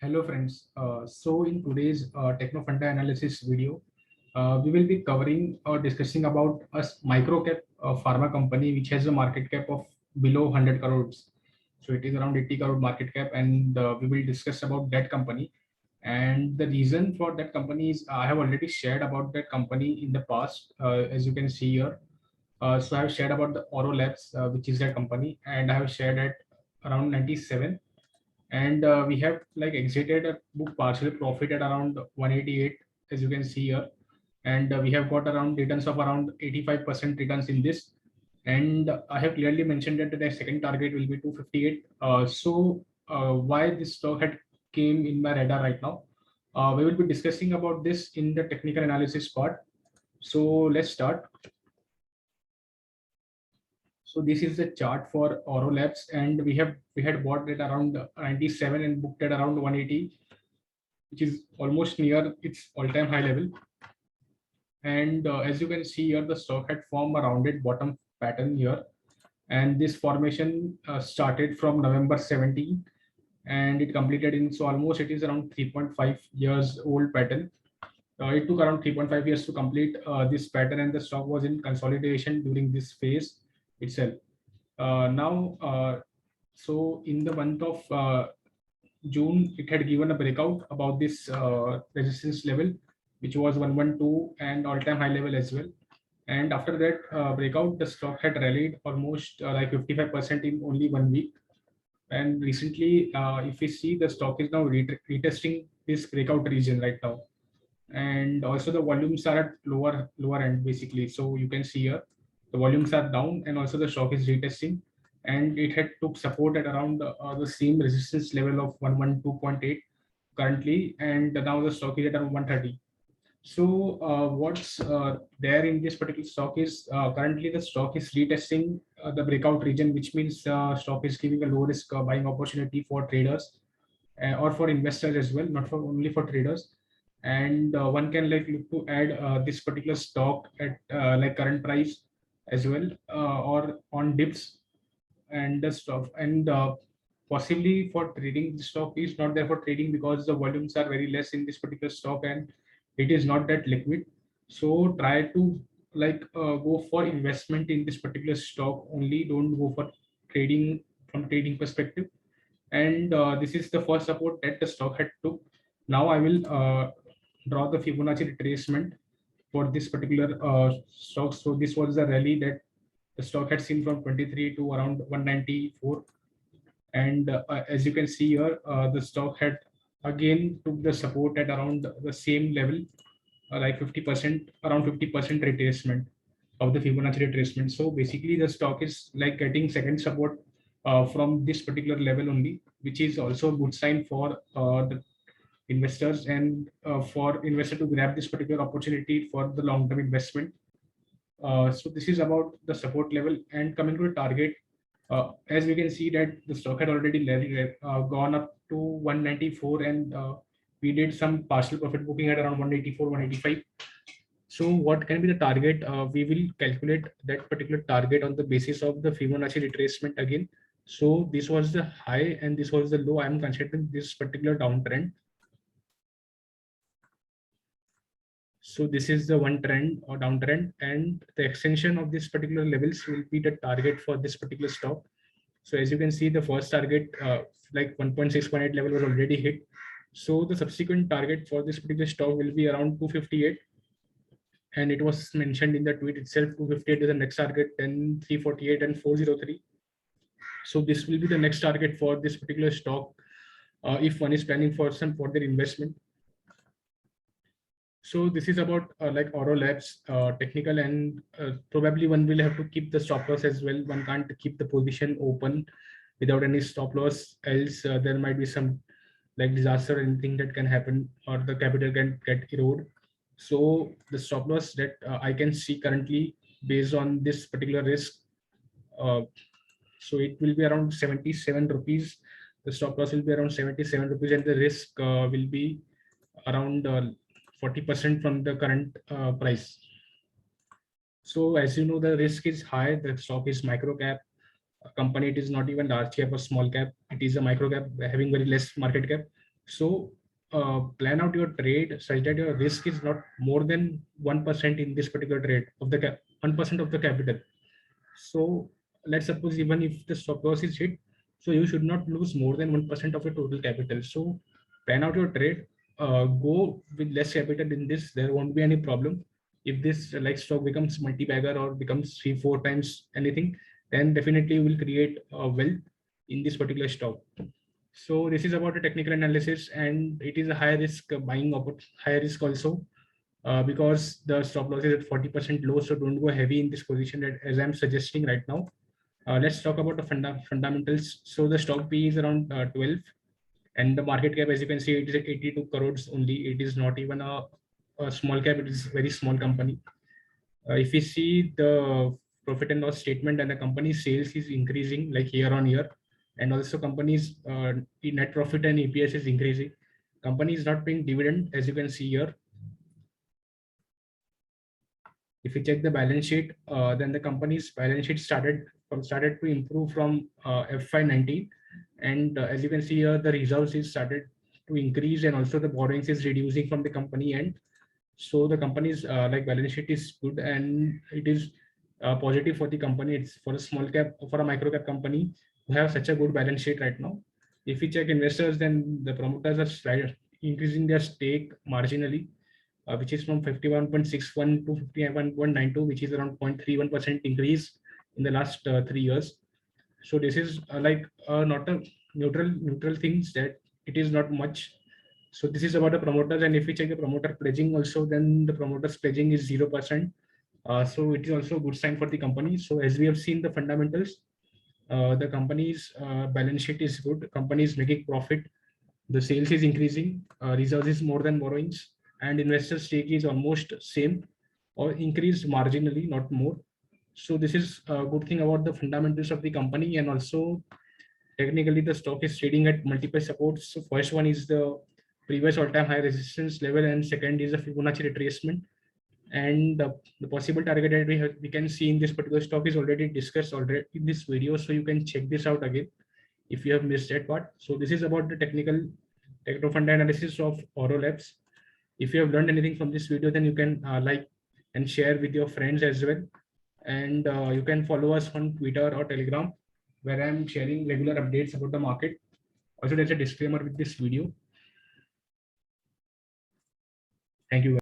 Hello friends. So in today's TechnoFunda analysis video, we will be covering or discussing about a microcap pharma company which has a market cap of below 100 crores. So it is around 80 crore market cap, and we will discuss about that company. And the reason for that company is I have already shared about that company in the past, as you can see here. So I have shared about the Auro Labs, which is that company, and I have shared at around 97, and we have like exited a book partial profit at around 188, as you can see here, and we have got around returns of around 85% returns in this. And I have clearly mentioned that the second target will be 258. Why this stock had came in my radar right now, we will be discussing about this in the technical analysis part. So let's start. So this is the chart for Auro Labs, and we had bought it around 97 and booked at around 180, which is almost near its all-time high level. And as you can see here, the stock had formed a rounded bottom pattern here, and this formation started from November 17, and it completed in, so almost it is around 3.5 years old pattern. It took around 3.5 years to complete this pattern, and the stock was in consolidation during this phase itself. So in the month of June, it had given a breakout about this resistance level, which was 112 and all-time high level as well. And after that breakout, the stock had rallied almost like 55% in only 1 week. And recently, if we see, the stock is now retesting this breakout region right now. And also the volumes are at lower end basically. So you can see here the volumes are down, and also the stock is retesting, and it had took support at around the same resistance level of 112.8 currently, and now the stock is at around 130. So what's there in this particular stock is currently the stock is retesting the breakout region, which means stock is giving a low risk buying opportunity for traders or for investors as well, not for only for traders. And one can like look to add this particular stock at like current price as well, or on dips, and the stock, and possibly for trading. The stock is not there for trading because the volumes are very less in this particular stock, and it is not that liquid. So try to like go for investment in this particular stock only, don't go for trading from trading perspective. And this is the first support that the stock had took. Now I will draw the Fibonacci retracement for this particular stock. So this was the rally that the stock had seen from 23 to around 194. And as you can see here, the stock had again took the support at around the same level, like 50%, around 50% retracement of the Fibonacci retracement. So basically the stock is like getting second support from this particular level only, which is also a good sign for the investors, and for investor to grab this particular opportunity for the long-term investment. So this is about the support level. And coming to the target, as we can see that the stock had already gone up to 194, and we did some partial profit booking at around 184, 185. So what can be the target? We will calculate that particular target on the basis of the Fibonacci retracement again. So this was the high and this was the low. I am considering this particular downtrend. So this is the one trend or downtrend, and the extension of this particular levels will be the target for this particular stock. So as you can see, the first target like 1.618 level was already hit. So the subsequent target for this particular stock will be around 258. And it was mentioned in the tweet itself, 258 is the next target, then 348 and 403. So this will be the next target for this particular stock if one is planning for some further investment. So this is about like Auro Labs technical, and probably one will have to keep the stop loss as well. One can't keep the position open without any stop loss, else there might be some like disaster or anything that can happen, or the capital can get eroded. So the stop loss that I can see currently based on this particular risk, uh, so it will be around 77 rupees. The stop loss will be around 77 rupees, and the risk will be around 40% from the current price. So as you know, the risk is high. The stock is micro cap company. It is not even large cap or small cap. It is a micro cap having very less market cap. So plan out your trade such that your risk is not more than 1% in this particular trade of the 1% of the capital. So let's suppose even if the stop loss is hit, so you should not lose more than 1% of your total capital. So plan out your trade, go with less capital in this, there won't be any problem. If this like stock becomes multi-bagger or becomes 3-4 times anything, then definitely you will create wealth in this particular stock. So this is about the technical analysis, and it is a high risk buying high risk also, because the stop loss is at 40% low. So don't go heavy in this position as I'm suggesting right now. Let's talk about the fundamentals. So the stock P is around 12, and the market cap, as you can see, it is at 82 crores only. It is not even a small cap. It is a very small company. If we see the profit and loss statement, and the company's sales is increasing like year on year, and also company's net profit and EPS is increasing. Company is not paying dividend, as you can see here. If you check the balance sheet, then the company's balance sheet started to improve from FY19, and as you can see here, the reserves is started to increase, and also the borrowings is reducing from the company end. So the company's like balance sheet is good, and it is positive for the company. It's for a small cap, for a micro cap company who have such a good balance sheet right now. If we check investors, then the promoters are increasing their stake marginally, which is from 51.61 to 51.92, which is around 0.31% increase in the last 3 years. So this is not a neutral things, that it is not much. So this is about the promoters, and if we check the promoter pledging also, then the promoters pledging is 0%. So it is also a good sign for the company. So as we have seen the fundamentals, the company's balance sheet is good. Company is making profit. The sales is increasing. Reserves is more than borrowings, and investor stake is almost same or increased marginally, not more. So this is a good thing about the fundamentals of the company, and also technically the stock is trading at multiple supports. So first one is the previous all-time high resistance level, and second is the Fibonacci retracement. And the possible target that we can see in this particular stock is already discussed already in this video, so you can check this out again if you have missed that part. So this is about the TechnoFunda analysis of Auro Labs. If you have learned anything from this video, then you can like and share with your friends as well. And you can follow us on Twitter or Telegram, where I'm sharing regular updates about the market. Also, there's a disclaimer with this video. Thank you.